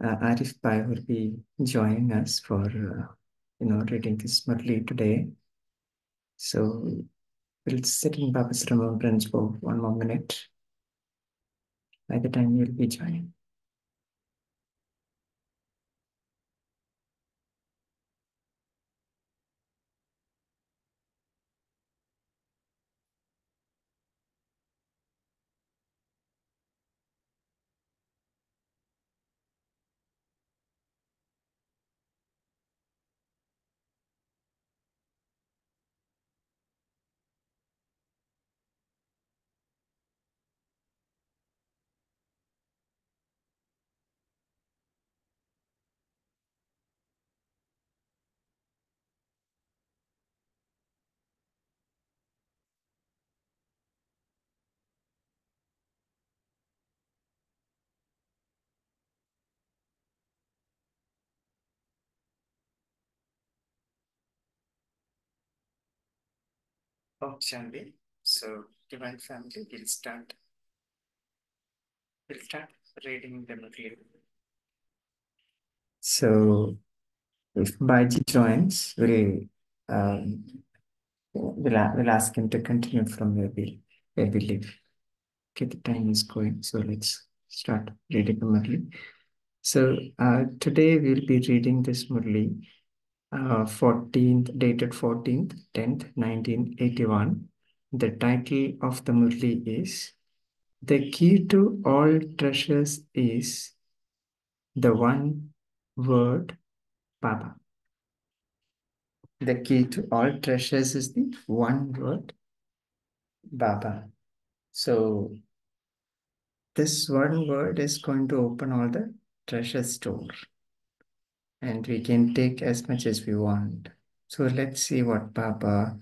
Arif Bhai will be joining us for reading this Murli today. So we'll sit in Baba's remembrance for 1 more minute. By the time you'll be joining. Oh, shall we? So, Divine Family, we'll start reading the Murli. So, if Baji joins, um, we'll ask him to continue from where we live. Okay, the time is going, so let's start reading the Murli. So, today we'll be reading this Murli, 14th, dated 14th, 10th, 1981. The title of the Murli is The Key to All Treasures is the One Word Baba. The key to all treasures is the one word Baba. So this one word is going to open all the treasure store, and we can take as much as we want. So let's see what Baba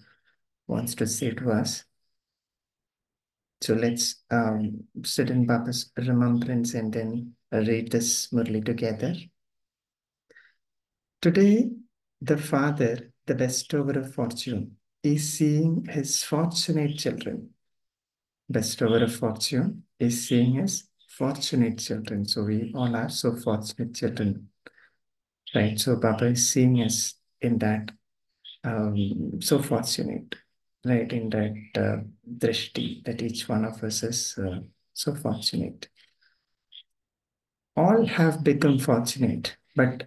wants to say to us. So let's sit in Baba's remembrance and then read this Murli together. Today, the Father, the bestower of fortune, is seeing his fortunate children. Bestower of fortune is seeing his fortunate children. So we all are so fortunate children, right? So Baba is seeing us in that so fortunate, right? In that drishti, that each one of us is so fortunate. All have become fortunate, but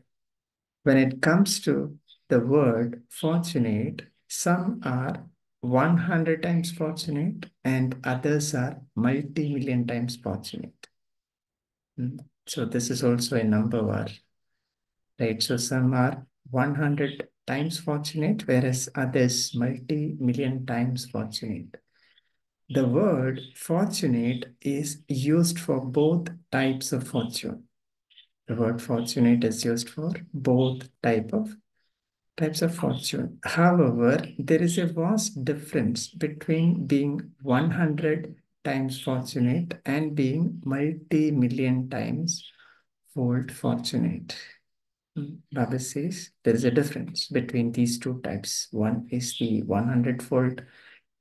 when it comes to the word fortunate, some are 100 times fortunate and others are multi-million times fortunate. So this is also a number war, right? So some are 100 times fortunate, whereas others multi-million times fortunate. The word fortunate is used for both types of fortune. The word fortunate is used for both types of fortune. However, there is a vast difference between being 100 times fortunate and being multi-million times fold fortunate. Baba says there is a difference between these two types. One is the 100-fold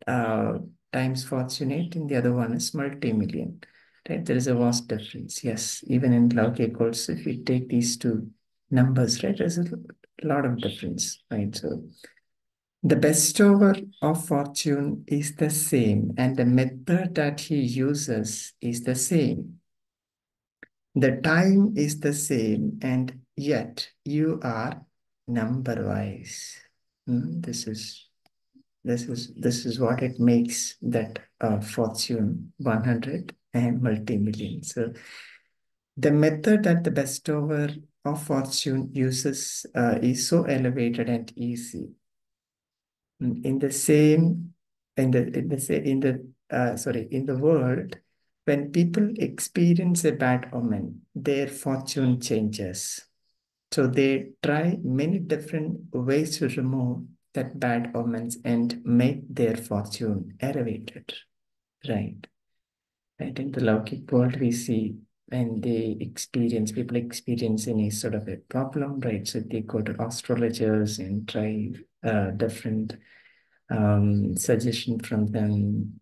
uh, times fortunate, and the other one is multi-million. Right? There is a vast difference. Yes, even in Laukik also, if you take these two numbers, right, there's a lot of difference, right? So the bestower of fortune is the same, and the method that he uses is the same. The time is the same, and yet you are number wise. This is what it makes that fortune 100 and multi-million. So the method that the bestower of fortune uses is so elevated and easy. In the same, in the world, when people experience a bad omen, their fortune changes. So they try many different ways to remove that bad omens and make their fortune elevated. Right. Right. In the Laukik world, we see when people experience any sort of a problem, right? So they go to astrologers and try different suggestion from them,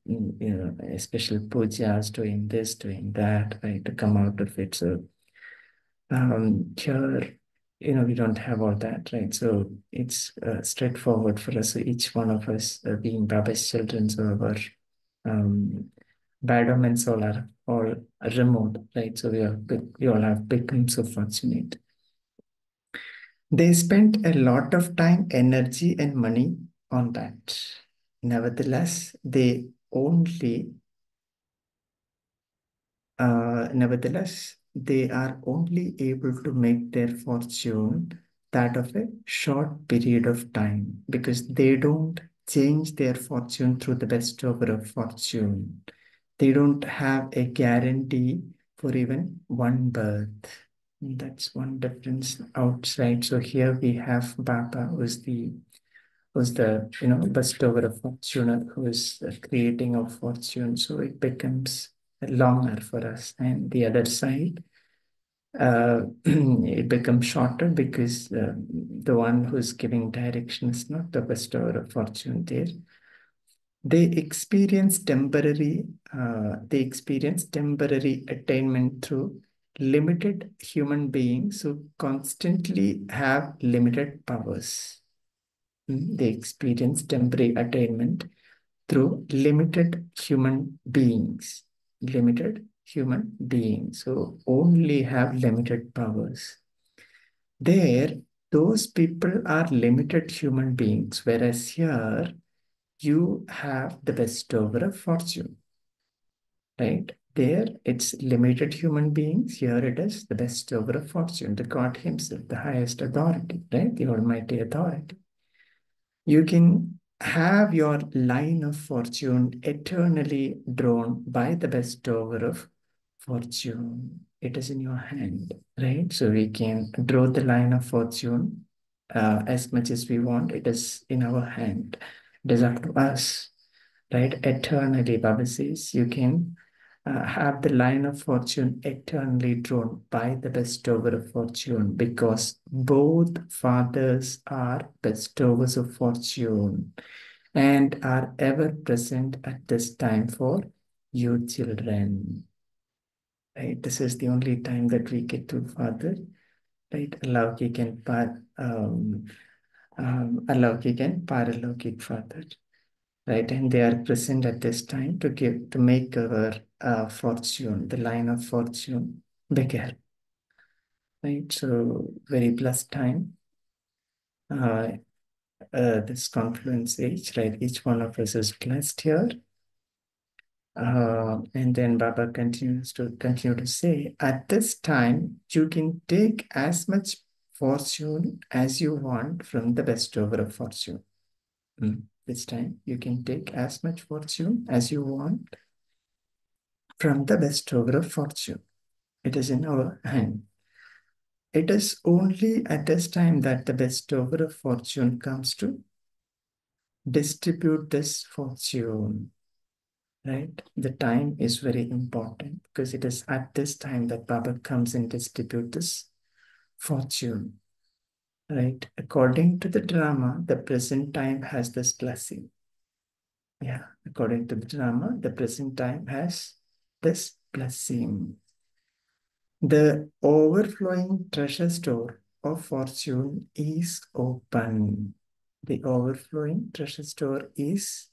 special pujas, doing this, doing that, right, to come out of it. So Here, we don't have all that, right? So it's straightforward for us. So each one of us, being Baba's children, so our um, bad and soul are all removed, right? So we all have become so fortunate. They spent a lot of time, energy, and money on that. Nevertheless, they are only able to make their fortune that of a short period of time because they don't change their fortune through the bestower of fortune. They don't have a guarantee for even one birth. That's one difference outside. So here we have Baba, who's the bestower of fortune, who is creating of fortune. So it becomes longer for us, and the other side, it becomes shorter because the one who's giving direction is not the bestower of fortune there. They experience temporary attainment through limited human beings who constantly have limited powers. They experience temporary attainment through limited human beings. Limited human beings who only have limited powers. There, those people are limited human beings, whereas here you have the bestower of fortune, right? There, it's limited human beings. Here it is the bestower of fortune, the God Himself, the highest authority, right? The Almighty authority. You can have your line of fortune eternally drawn by the bestower of fortune. It is in your hand, right? So we can draw the line of fortune as much as we want. It is in our hand. It is up to us, right? Eternally, Baba says, you can have the line of fortune eternally drawn by the bestower of fortune because both fathers are bestowers of fortune and are ever present at this time for you children. Right? This is the only time that we get to father, right? Alaukik and Alaukik and Paralaukik father, right? And they are present at this time to make our fortune, the line of fortune, bigger, right? So very blessed time. Uh, this confluence age, right? Each one of us is blessed here. And then Baba continue to say, at this time, you can take as much fortune as you want from the bestower of fortune. This time, you can take as much fortune as you want from the bestower of fortune. It is in our hand. It is only at this time that the bestower of fortune comes to distribute this fortune, right? The time is very important because it is at this time that Baba comes and distributes this fortune, right? According to the drama, the present time has this blessing. Yeah, according to the drama, the present time has this blessing. The overflowing treasure store of fortune is open. The overflowing treasure store is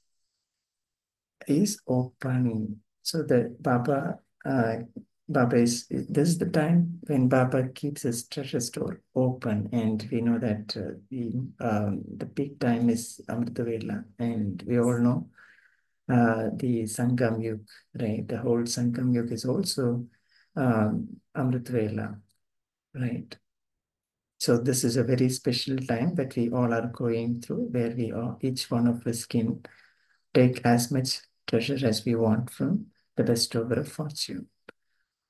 open. So the Baba this is the time when Baba keeps his treasure store open, and we know that the peak time is Amrita Vela, and we all know the Sangam Yug, right? The whole Sangam Yug is also Amrit Vela, right? So this is a very special time that we all are going through, where we are each one of us can take as much treasure as we want from the bestower of fortune.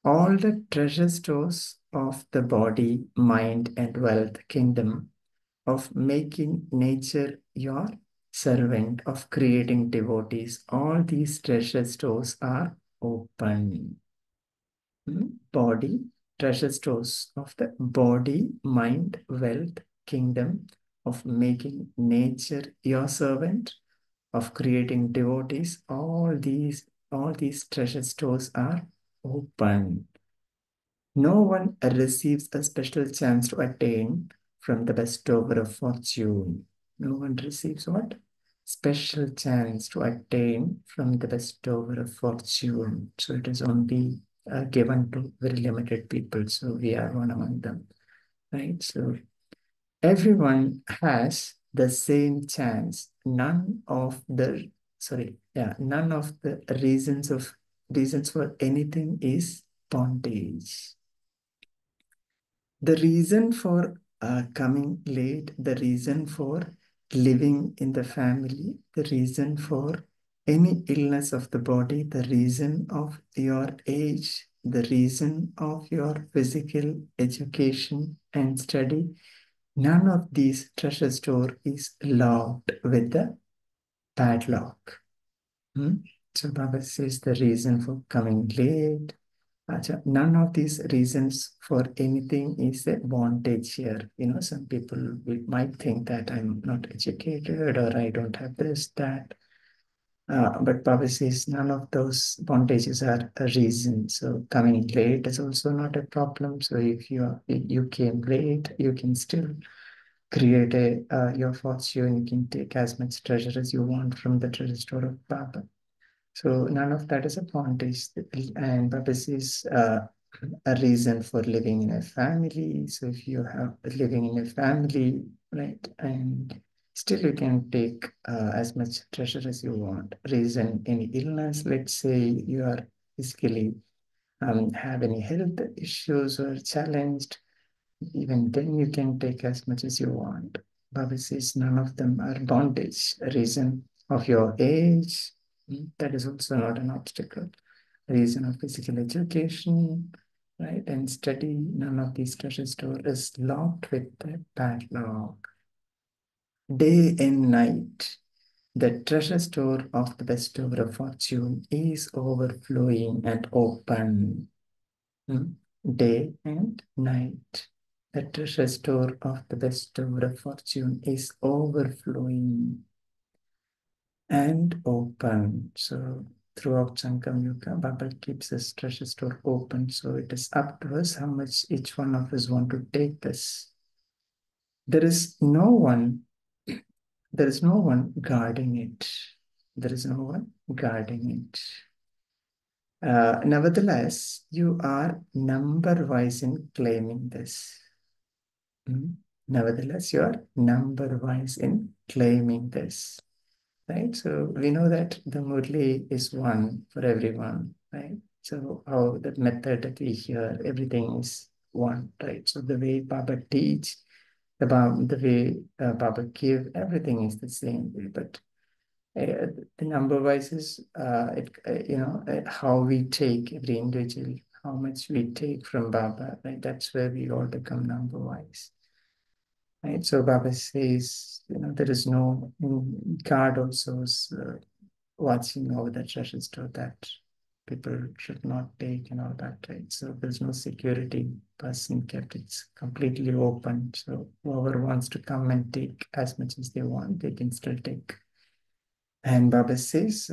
All the treasure stores of the body, mind, and wealth kingdom of making nature your servant, of creating devotees, all these treasure stores are open. Body, treasure stores of the body, mind, wealth, kingdom, of making nature your servant, of creating devotees, all these treasure stores are open. No one receives a special chance to attain from the bestower of fortune. No one receives what? Special chance to attain from the bestower of fortune. So it is only given to very limited people. So we are one among them, right? So everyone has the same chance. None of the reasons for anything is bondage. The reason for coming late, the reason for living in the family, the reason for any illness of the body, the reason of your age, the reason of your physical education and study, none of these treasure store is locked with the padlock. Hmm? So Baba says the reason for coming late, none of these reasons for anything is a bondage here. Some people might think that I'm not educated or I don't have this, that. But Baba says none of those bondages are a reason. So coming late is also not a problem. So if you came late, you can still create your fortune. You can take as much treasure as you want from the treasure store of Baba. So none of that is a bondage. And Baba says a reason for living in a family. So if you have living in a family, right, and still you can take as much treasure as you want. Reason any illness, let's say you are physically have any health issues or challenged, even then you can take as much as you want. Baba says none of them are bondage. A reason of your age, that is also not an obstacle. A reason of physical education, right, and study, none of these treasure store is locked with a padlock. Day and night, the treasure store of the bestower of fortune is overflowing and open. Hmm? Day and night. The treasure store of the bestower of fortune is overflowing and open. So throughout Sankam Yuga, Baba keeps his treasure store open. So it is up to us how much each one of us want to take this. There is no one, there is no one guarding it. There is no one guarding it. Nevertheless, you are number wise in claiming this. Nevertheless, you are number wise in claiming this, right? So we know that the Murli is one for everyone, right? So how the method that we hear, everything is one, right? So the way Baba teach, the way Baba give, everything is the same way. But the number wise is, how we take every individual, how much we take from Baba, right? That's where we all become number wise. Right? So Baba says, there is no guard also is watching over the treasure store that people should not take and all that, right? So there's no security person kept. It's completely open. So whoever wants to come and take as much as they want, they can still take. And Baba says,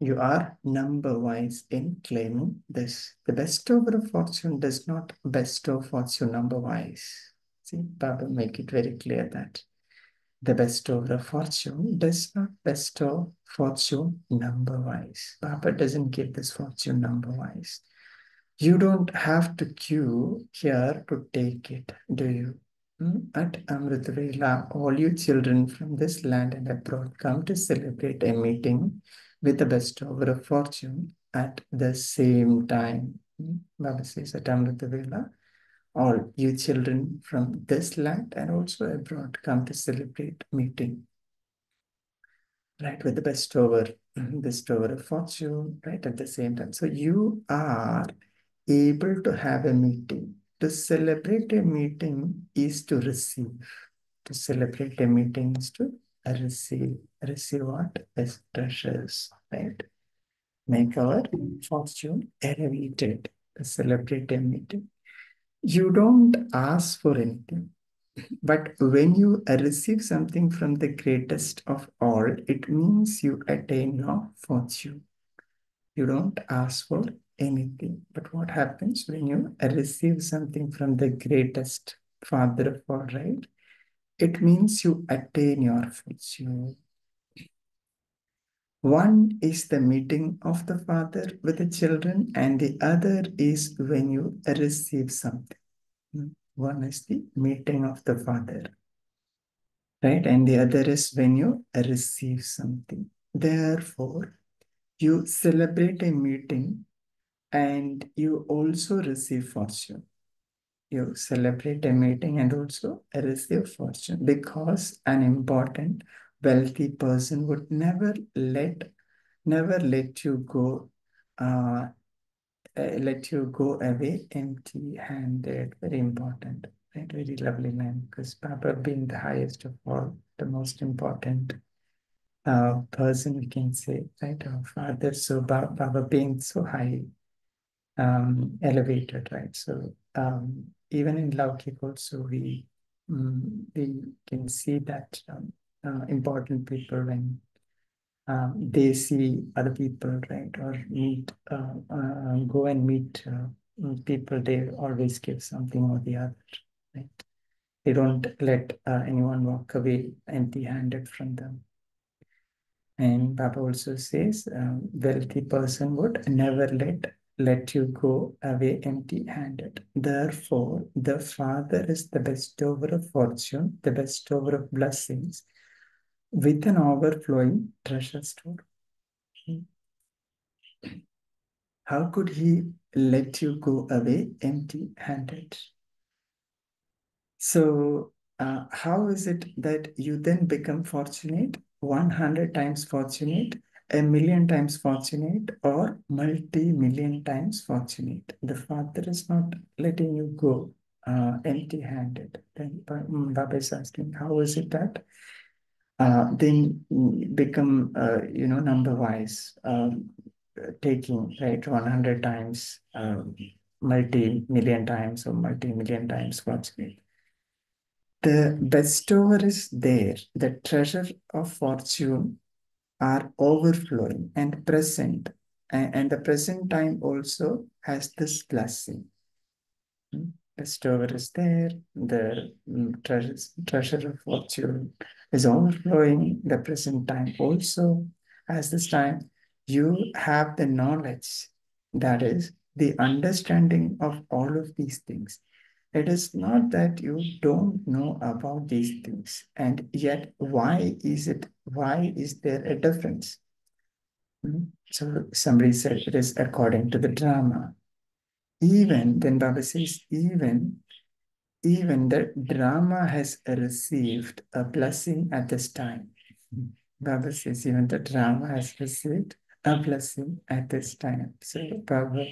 you are number wise in claiming this. The bestower of fortune does not bestow fortune number wise. See, Baba make it very clear that the bestower of fortune does not bestow fortune number wise. Baba doesn't give this fortune number wise. You don't have to queue here to take it, do you? At Amrit Vela, all you children from this land and abroad come to celebrate a meeting with the bestower of fortune at the same time. Baba says at Amrit Vela, all you children from this land and also abroad come to celebrate meeting, right, with the bestower of fortune, right, at the same time. So you are able to have a meeting. To celebrate a meeting is to receive. To celebrate a meeting is to receive. Receive what? As treasures, right? Make our fortune elevated. To celebrate a meeting. You don't ask for anything. But when you receive something from the greatest of all, it means you attain your fortune. You don't ask for anything. But what happens when you receive something from the greatest Father of all, right? It means you attain your fortune. One is the meeting of the Father with the children, and the other is when you receive something. One is the meeting of the Father, right? And the other is when you receive something. Therefore, you celebrate a meeting and you also receive fortune. You celebrate a meeting and also receive fortune, because an important wealthy person would never let you go uh, let you go away empty handed. Very important, right? Very lovely line, because Baba being the highest of all, the most important person, we can say, right? Our father. So Baba being so high, elevated, right? So even in Laukik also we can see that important people, when they see other people, right, or go and meet people, they always give something or the other, right? They don't let anyone walk away empty-handed from them. And Baba also says, wealthy person would never let you go away empty-handed. Therefore, the Father is the bestower of fortune, the bestower of blessings, with an overflowing treasure store. How could he let you go away empty-handed? So, how is it that you then become fortunate, 100 times fortunate, a million times fortunate, or multi-million times fortunate? The Father is not letting you go empty-handed. Then Baba is asking, how is it that then become, number-wise, taking, right, 100 times, multi-million times, or multi-million times fortunate? The bestower is there. The treasure of fortune are overflowing and present. And the present time also has this blessing. Bestower is there. The treasure of fortune is overflowing. The present time also has this time. You have the knowledge, that is the understanding of all of these things. It is not that you don't know about these things, and yet why is there a difference? So somebody said it is according to the drama. Even then Baba says, even the drama has received a blessing at this time. Baba says even the drama has received a blessing at this time. So Baba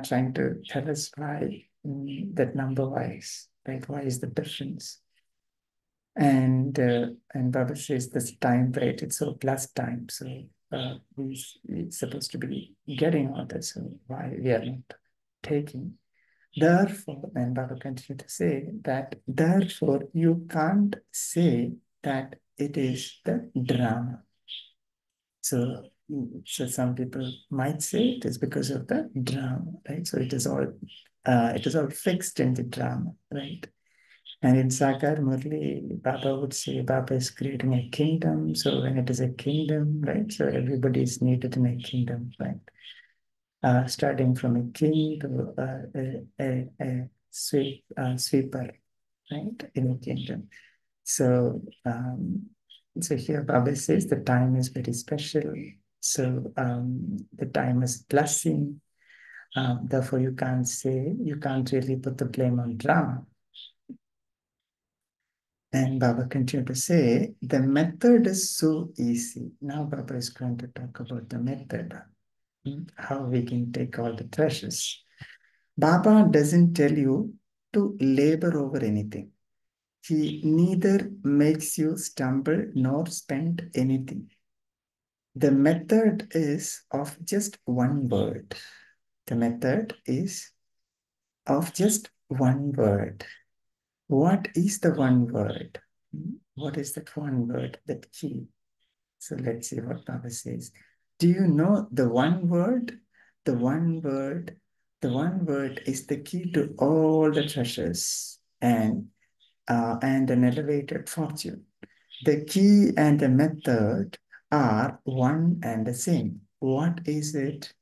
trying to tell us why, that number wise, right? Why is the difference? And Baba says this time, right? It's so plus time. So we're supposed to be getting all this. So why we are not taking? Therefore, then Baba continued to say that therefore you can't say that it is the drama. So some people might say it is because of the drama, right? So it is all fixed in the drama, right? And in Sakar Murli, Baba would say Baba is creating a kingdom. So when it is a kingdom, right? So everybody is needed in a kingdom, right? Starting from a king to a sweeper, right? In a kingdom. So here Baba says the time is very special. So the time is blessing. Therefore, you can't really put the blame on drama. And Baba continued to say, the method is so easy. Now Baba is going to talk about the method, how we can take all the treasures. Baba doesn't tell you to labor over anything. He neither makes you stumble nor spend anything. The method is of just one word. The method is of just one word. What is the one word? What is that one word, that key? So let's see what Baba says. Do you know the one word The one word, the one word is the key to all the treasures and an elevated fortune. The key and the method are one and the same. What is it?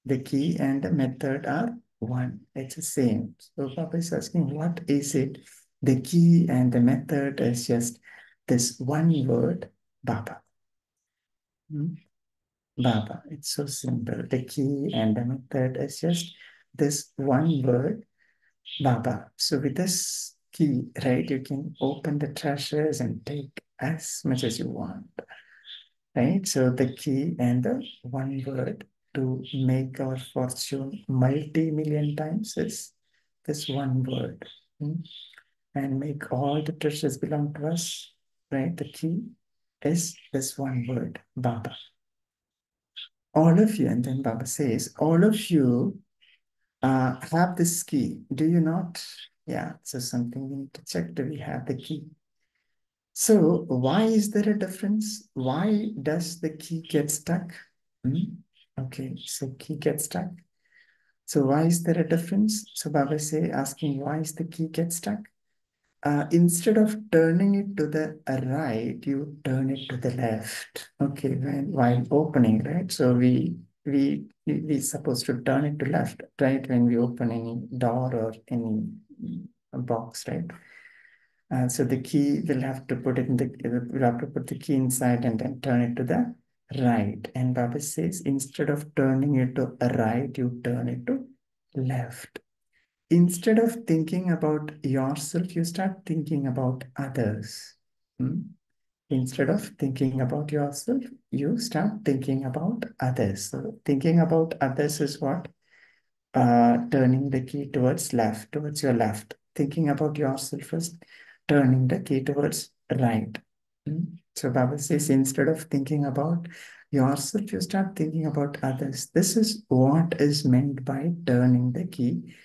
The key and the method are one. It's the same. So Papa is asking, what is it? The key and the method is just this one word, Baba. Hmm? Baba. It's so simple. The key and the method is just this one word, Baba. So with this key, right, you can open the treasures and take as much as you want, right? So the key and the one word to make our fortune multi-million times is this one word. And make all the treasures belong to us, right? The key is this one word, Baba. All of you, and then Baba says, all of you have this key. Do you not? Yeah, so something we need to check. Do we have the key? So why is there a difference? Why does the key get stuck? Okay, so key gets stuck. So why is there a difference? So Baba say asking why is the key get stuck? Instead of turning it to the right, you turn it to the left. Okay, while opening, right? So we supposed to turn it to left, right? When we open any door or any box, right? So the key will have to put it in the we'll have to put the key inside and then turn it to the right. And Baba says instead of turning it to right, you turn it to left. Instead of thinking about yourself, you start thinking about others. Hmm? Instead of thinking about yourself, you start thinking about others. So thinking about others is what? Turning the key towards left, towards your left. Thinking about yourself is turning the key towards right. So Baba says instead of thinking about yourself, you start thinking about others. This is what is meant by turning the key,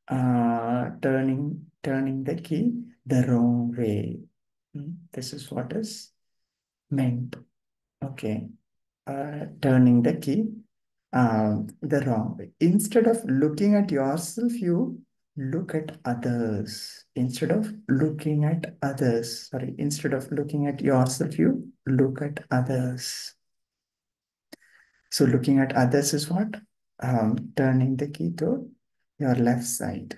turning the key the wrong way. This is what is meant. Okay, turning the key the wrong way. Instead of looking at yourself, you look at others. Instead of looking at yourself, you look at others. So looking at others is what? Turning the key to your left side.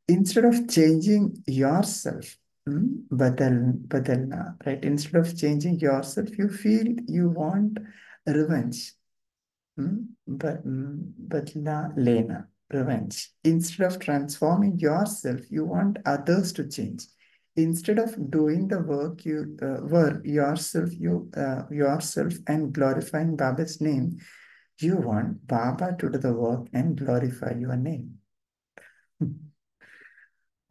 Instead of changing yourself, badalna, right? Instead of changing yourself, you feel you want revenge. Badla lena, revenge. Instead of transforming yourself, you want others to change. Instead of doing the work yourself and glorifying Baba's name, you want Baba to do the work and glorify your name.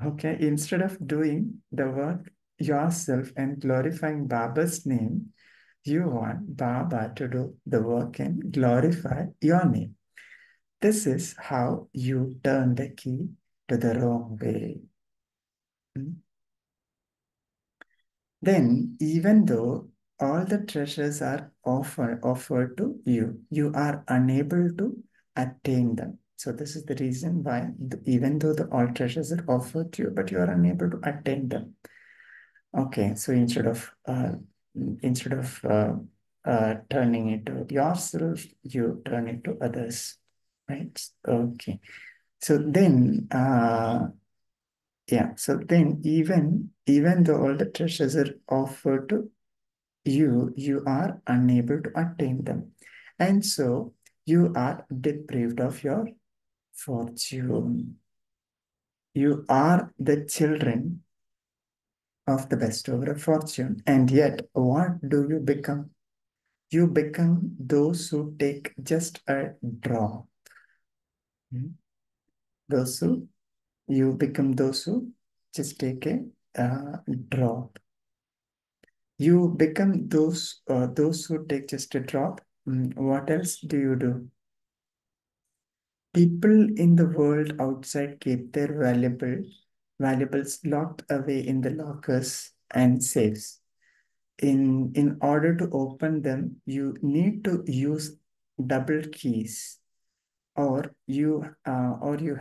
Okay, instead of doing the work yourself and glorifying Baba's name, you want Baba to do the work and glorify your name. This is how you turn the key to the wrong way. Then, even though all the treasures are offered to you, you are unable to attain them. So this is the reason why, even though all treasures are offered to you, but you are unable to attain them. Okay, so instead of turning it to yourself, you turn it to others, right? Okay. So then, yeah. So then, even though all the treasures are offered to you, you are unable to attain them, and so you are deprived of your fortune. You are the children of the bestower of fortune, and yet, what do you become? You become those who take just a drop. Hmm? Those who You become those who just take a drop. You become those who take just a drop. What else do you do? People in the world outside keep their valuables locked away in the lockers and safes. In order to open them, you need to use double keys. or you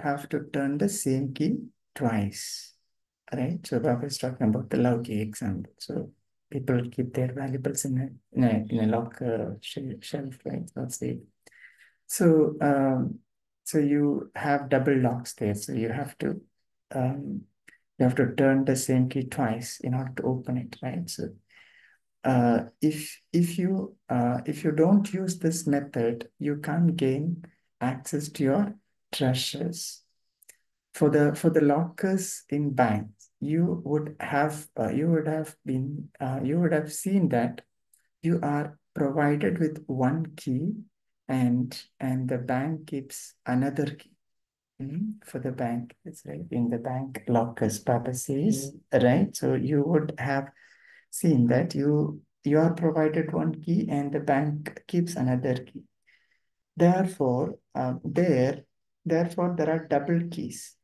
have to turn the same key twice, right? So Baba is talking about the love key example. So people keep their valuables in a locker or shelf, right? That's it. So so you have double locks there. So um, you have to turn the same key twice in order to open it, right? So if you don't use this method, you can't gain access to your treasures. For the lockers in banks, you would have seen that you are provided with one key, and the bank keeps another key. For the bank, it's right in the bank lockers, Papa says, right? So you would have seen that you are provided one key and the bank keeps another key. Therefore, there are double keys.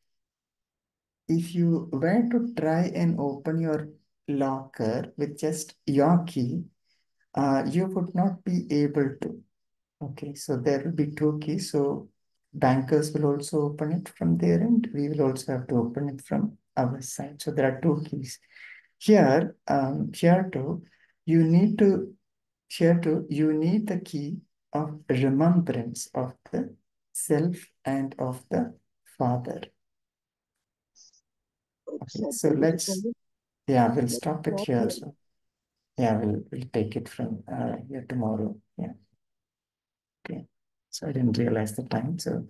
If you were to try and open your locker with just your key, you would not be able to. Okay, so there will be two keys. So bankers will also open it from their end. We will also have to open it from our side. So there are two keys. Here too, you need to you need the key of remembrance of the self and of the Father. Okay, so we'll stop it here. So yeah, we'll take it from here tomorrow. Yeah, okay. So I didn't realize the time. So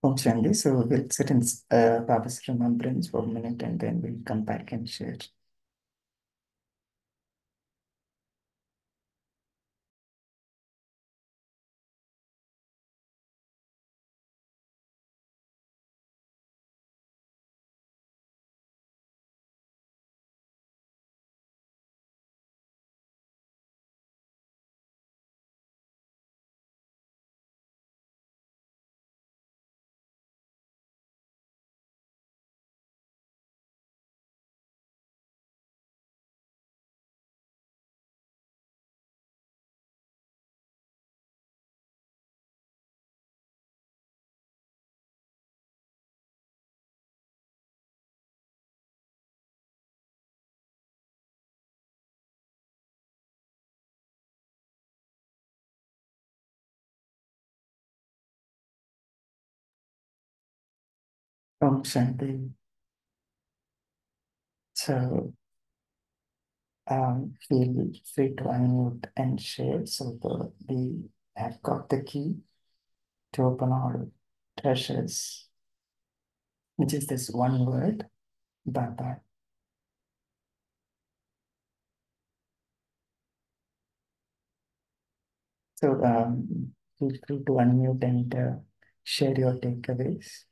Om Shanti. So we'll sit in Baba's remembrance for a minute and then we'll come back and share. Om Shanti. So feel free to unmute and share. So we have got the key to open all treasures, which is this one word, Baba. So feel free to unmute and share your takeaways.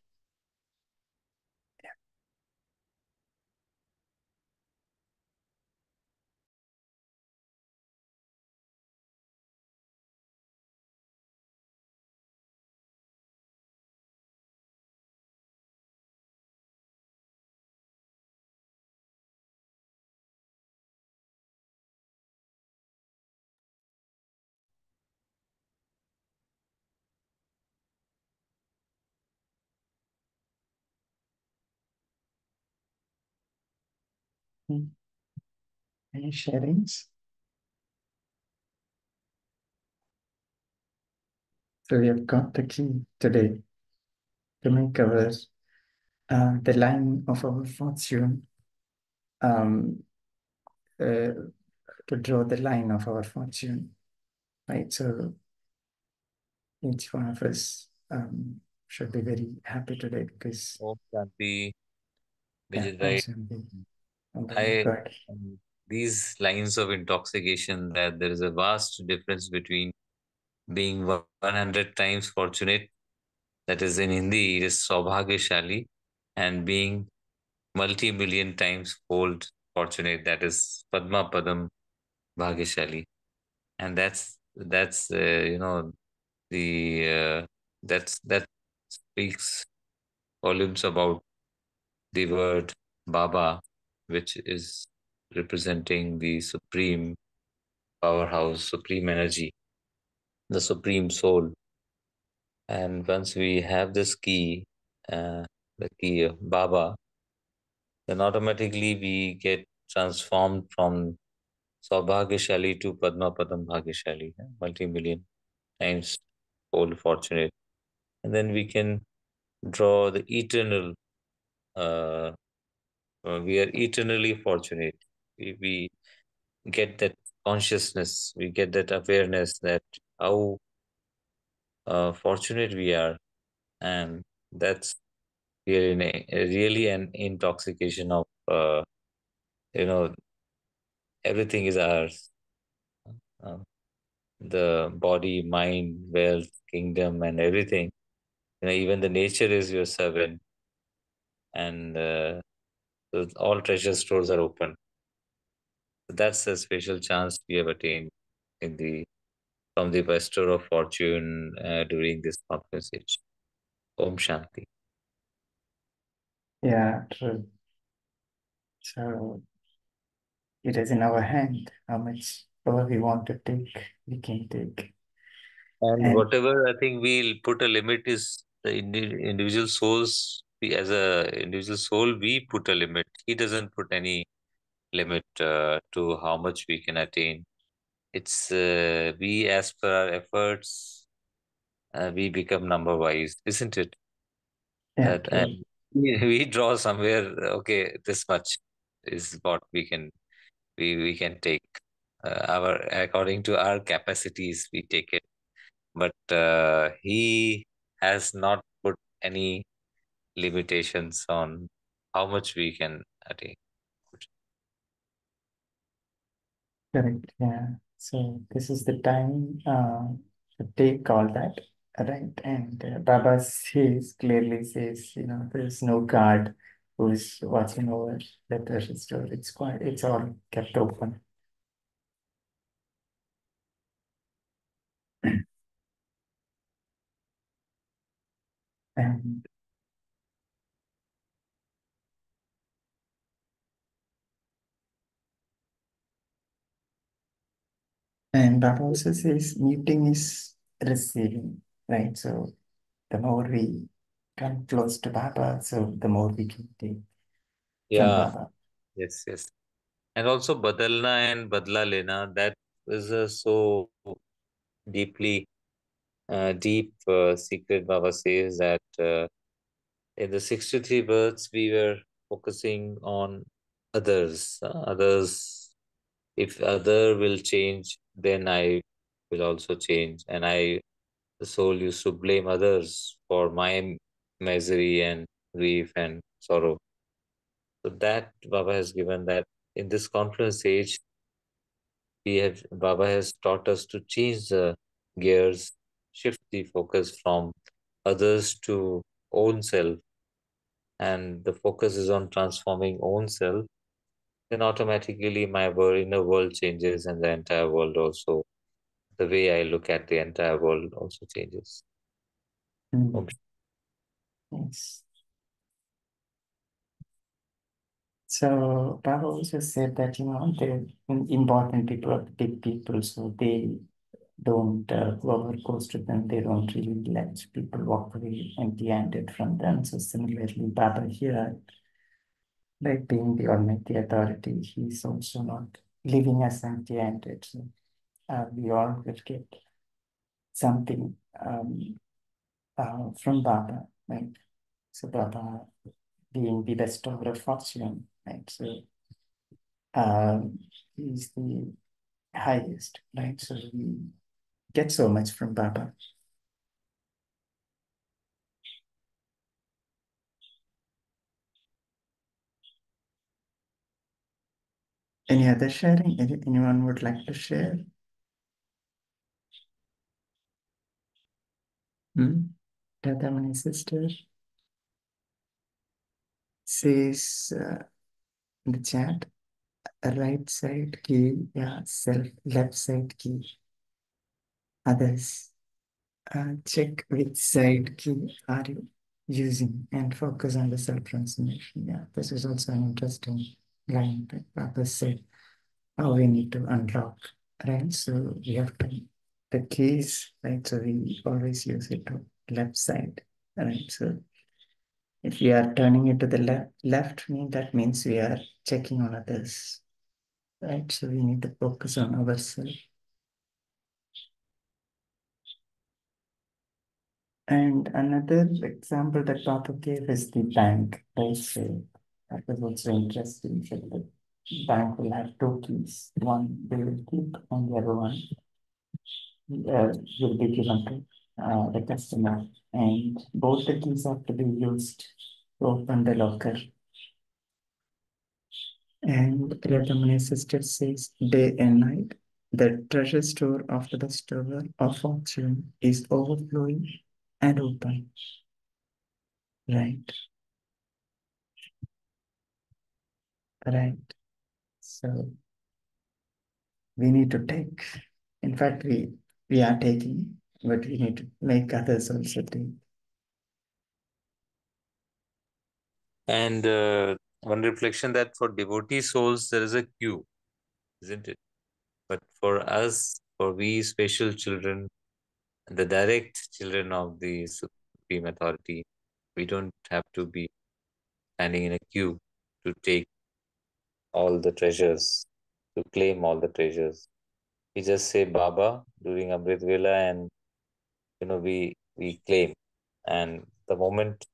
Any sharings? So we have got the key today to make the line of our fortune, um, uh, to draw the line of our fortune, right? So each one of us should be very happy today because Om Shanti, yeah, Vijay, right? I good. these lines of intoxication, that there is a vast difference between being 100 times fortunate, that is in Hindi, it is Saubhagyashali, and being multi-million times fold fortunate, that is Padma Padam Bhagyashali. And that's the that speaks volumes about the word Baba, which is representing the supreme powerhouse, supreme energy, the supreme soul. And once we have this key, the key of Baba, then automatically we get transformed from Saubhagyashali to Padma Padam Bhagyashali, multi-million times fold fortunate. And then we can draw the eternal, uh, we are eternally fortunate. We get that consciousness, we get that awareness that how fortunate we are. And that's really an intoxication of, you know, everything is ours. Uh, the body, mind, wealth, kingdom, and everything. Even the nature is your servant, and so all treasure stores are open. So that's a special chance we have attained in the from the bestower of fortune during this conversation. Om Shanti. Yeah, true. So it is in our hand how much power we want to take, we can take. And And whatever I think we'll put a limit is the individual souls. We, as a individual soul, we put a limit. He doesn't put any limit to how much we can attain. It's we, as per our efforts, we become number wise, isn't it? yeah, That true. and we draw somewhere. Okay, this much is what we can take. Our according to our capacities, we take it. But he has not put any limitations on how much we can attain. Correct. Yeah. So this is the time to take all that, right? And Baba says, clearly says, there's no guard who's watching over the treasure store. It's all kept open. And Baba also says muting is receiving, right? So the more we come close to Baba, so the more we can take from Yeah, Baba. yes, yes. And also Badalna and Badla Lena, that is so deeply deep secret. Baba says that in the 63 births, we were focusing on others. Others, if other will change, then I will also change. And the soul used to blame others for my misery and grief and sorrow. So that Baba has given that in this confluence age, Baba has taught us to change the gears, shift the focus from others to own self, and the focus is on transforming own self. Then automatically my inner world changes, and the entire world also. The way I look at the entire world also changes. Mm, Om yes. So Baba also said that, the important people are the big people, so they don't, whoever goes to them, they don't really let people walk away empty-handed from them. So similarly, Baba here, like being the Almighty Authority, he's also not leaving us empty-handed. So we all will get something from Baba, right? So Baba being the bestower of fortune, right? So he's the highest, right? So we get so much from Baba. Any other sharing? Anyone would like to share? Hmm? Radha, my sister, says in the chat, right side key, yeah, self, left side key, others. Check which side key are you using and focus on the self transformation. Yeah, this is also an interesting line that Baba said, how we need to unlock, right? So we have to, the keys, right? So we always use it to left side, right? So if we are turning it to the left, that means we are checking on others, right? So we need to focus on ourselves. And another example that Papa gave is the bank. Right? So that was also interesting. So the bank will have two keys. One they will keep, and the other one will be given to the customer. And both the keys have to be used to open the locker. And Radhamani sister says, day and night, the treasure store after the store of fortune is overflowing and open. Right, right. So we need to take. In fact, we are taking, but we need to make others also take. And one reflection that for devotee souls, there is a queue, isn't it? But for us, for we special children, the direct children of the Supreme Authority, we don't have to be standing in a queue to take all the treasures, to claim all the treasures. We just say Baba during Amrit Vela, and we claim. And the moment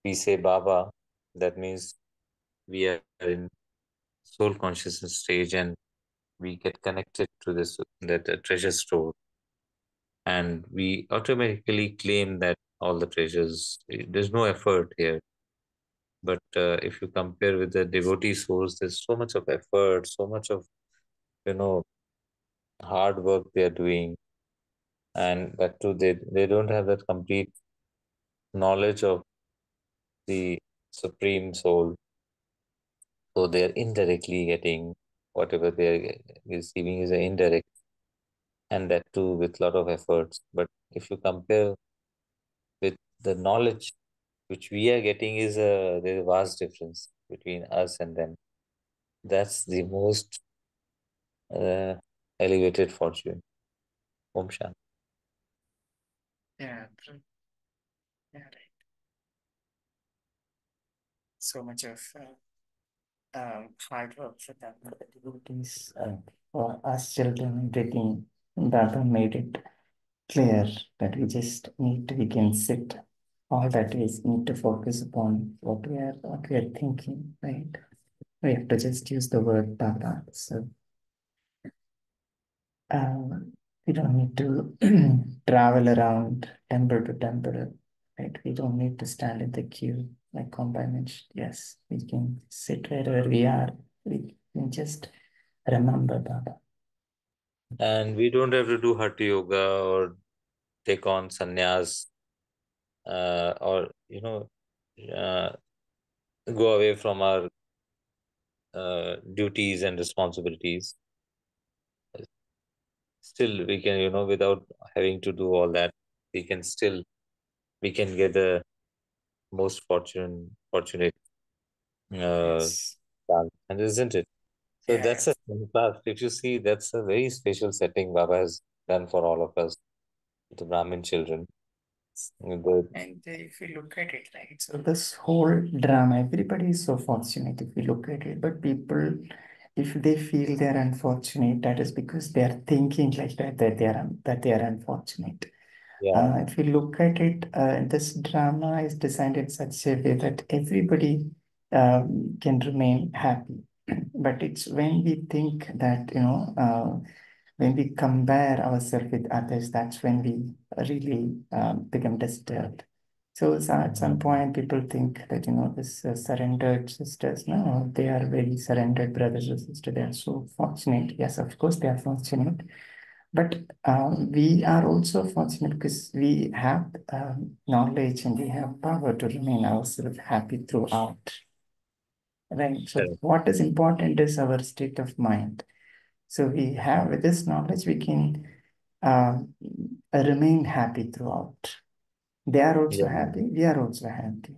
we say Baba, that means we are in soul consciousness stage, and we get connected to this that treasure store, and we automatically claim that all the treasures. There's no effort here. But if you compare with the devotee souls, there's so much of effort, so much of you know hard work they are doing, and that too they don't have that complete knowledge of the supreme soul, so they are indirectly getting whatever they are receiving is an indirect, and that too with lot of efforts. But if you compare with the knowledge which we are getting, is there's a vast difference between us and them. That's the most uh, elevated fortune. Om Shanti. Yeah, true. Yeah, right. So much of hard work for them, for the devotees, for us children, everything. Baba made it clear that we can sit. All that is need to focus upon what we are thinking, right? We have to just use the word Baba. So we don't need to travel around temple to temple, right? We don't need to stand in the queue like Combine mentioned. Yes, we can sit wherever we are. We can just remember Baba. And we don't have to do hatha yoga or take on sannyas, or uh, go away from our duties and responsibilities. Still, we can, without having to do all that, we can still we can get the most fortunate Yes. chance, and isn't it? So Yeah. that's a class. If you see, that's a very special setting Baba has done for all of us, the Brahmin children. The, And if you look at it, right, so this whole drama, everybody is so fortunate if you look at it. But people, if they feel they're unfortunate, that is because they are thinking like that they are unfortunate. yeah, If you look at it, this drama is designed in such a way that everybody can remain happy. But it's when we think that, when we compare ourselves with others, that's when we really become disturbed. So at some point, people think that, this surrendered sisters, no, they are very surrendered brothers or sisters. They are so fortunate. Yes, of course, they are fortunate. But we are also fortunate because we have knowledge and we have power to remain ourselves happy throughout. Right. So correct. what is important is our state of mind. So we have with this knowledge, we can remain happy throughout. They are also Yeah, happy. We are also happy.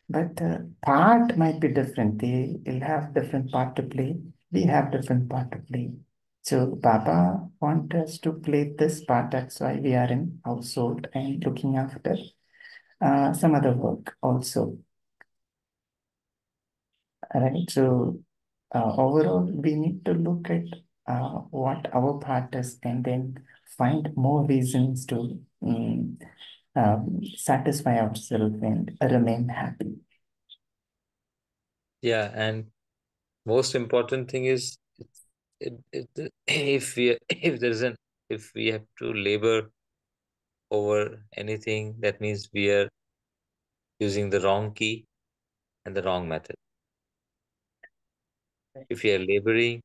But part might be different. They will have different part to play. We have different part to play. So Baba want us to play this part. That's why we are in household and looking after some other work also. Right. So overall, we need to look at what our part is and then find more reasons to satisfy ourselves and remain happy. Yeah, and most important thing is if we if there isn't if we have to labor over anything, that means we are using the wrong key and the wrong method. If we are laboring,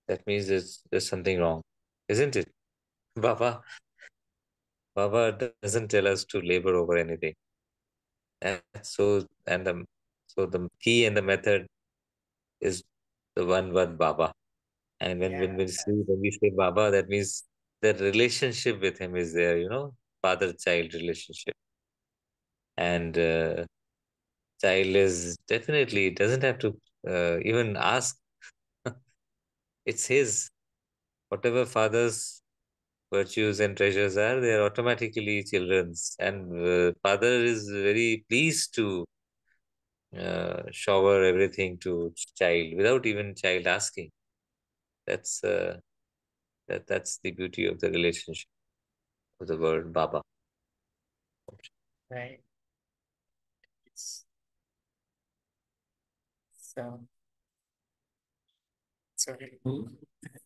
that means there's something wrong, isn't it? Baba, Baba doesn't tell us to labor over anything. And so the key and the method is the one word Baba. And when we say Baba, that means the relationship with him is there, father-child relationship. And child is definitely doesn't have to even ask. It's his. Whatever father's virtues and treasures are, they are automatically children's. And father is very pleased to shower everything to child without even child asking. That's that's the beauty of the relationship of the word Baba. Right. So,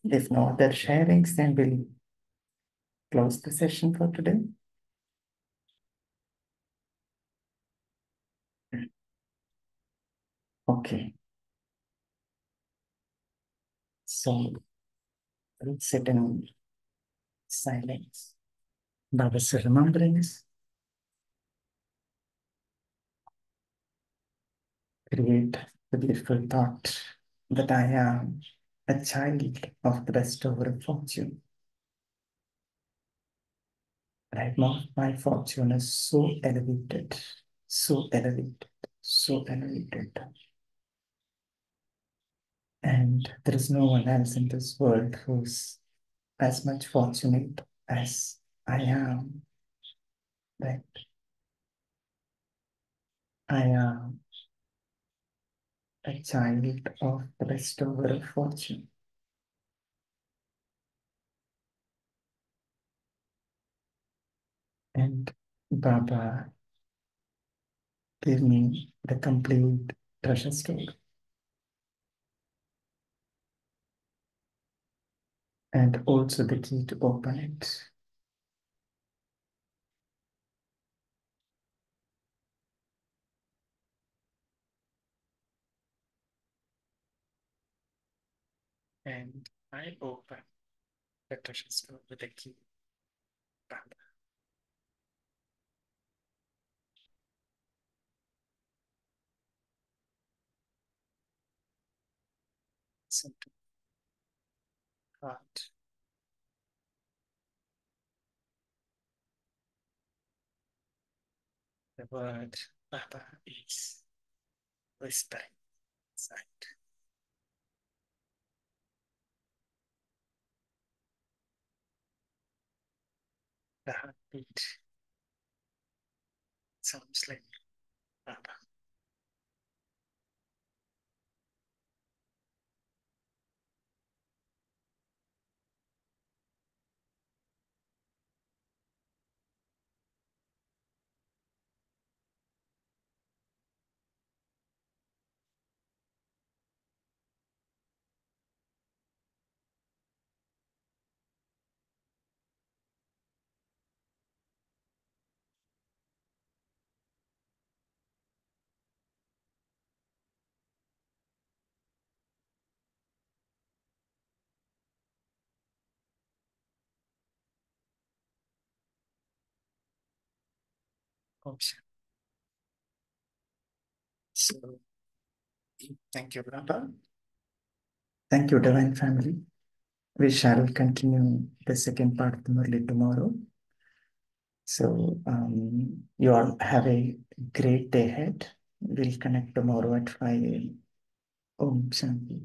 if no other sharings, then we'll close the session for today. Okay. So we'll sit in silence. Baba's remembrance, create the beautiful thought that I am a child of the bestower of fortune. Right now, my fortune is so elevated, so elevated, so elevated. And there is no one else in this world who's as much fortunate as I am. Right? I am a child of the bestower of fortune. And Baba gave me the complete treasure store and also the key to open it. And I open the treasure store with the key. Baba. Simple heart. The word Baba is whispering inside. The heartbeat sounds like Baba. Option. So thank you, Baba. Thank you, Divine Family. We shall continue the second part of the Murli tomorrow. So you all have a great day ahead. We'll connect tomorrow at 5 a.m. Om Shanti.